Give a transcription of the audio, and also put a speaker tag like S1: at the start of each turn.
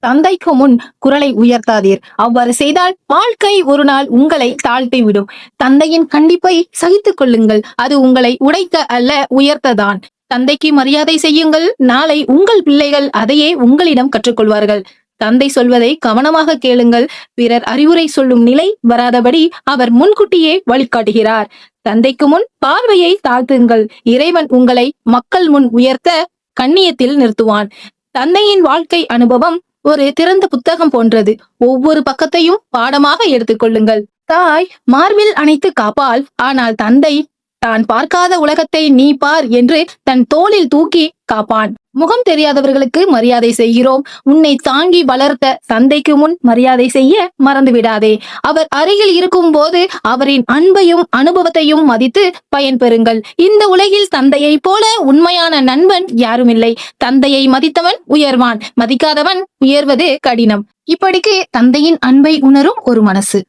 S1: தந்தைக்கு முன் குரலை உயர்த்தாதீர். அவ்வாறு செய்தால் வாழ்க்கை ஒரு நாள் உங்களை தாழ்த்தி விடும். தந்தையின் கண்டிப்பை சகித்துக் கொள்ளுங்கள். அது உங்களை உடைக்க அல்ல, உயர்த்ததான். தந்தைக்கு மரியாதை செய்யுங்கள். நாளை உங்கள் பிள்ளைகள் அதையே உங்களிடம் கற்றுக்கொள்வார்கள். தந்தை சொல்வதை கவனமாக கேளுங்கள். பிறர் அறிவுரை சொல்லும் நிலை வராதபடி அவர் முன்கூட்டியே வழிகாட்டுகிறார். தந்தைக்கு முன் பார்வையை தாழ்த்துங்கள். இறைவன் உங்களை மக்கள் முன் உயர்த்த கண்ணியத்தில் நிறுத்துவான். தந்தையின் வாழ்க்கை அனுபவம் ஒரு திறந்த புத்தகம் போன்றது. ஒவ்வொரு பக்கத்தையும் பாடமாக எடுத்துக்கொள்ளுங்கள். தாய் மார்பில் அணைத்து காப்பாள். ஆனால் தந்தை தான் பார்க்காத உலகத்தை நீ பார் என்று தன் தோளில் தூக்கி காப்பான். முகம் தெரியாதவர்களுக்கு மரியாதை செய்கிறோம். உன்னை தாங்கி வளர்த்த தந்தைக்கு முன் மரியாதை செய்ய மறந்து விடாதே. அவர் அருகில் இருக்கும் போது அவரின் அன்பையும் அனுபவத்தையும் மதித்து பயன்பெறுங்கள். இந்த உலகில் தந்தையை போல உண்மையான நண்பன் யாருமில்லை. தந்தையை மதித்தவன் உயர்வான், மதிக்காதவன் உயர்வது கடினம். இப்படிக்கு தந்தையின் அன்பை உணரும் ஒரு மனசு.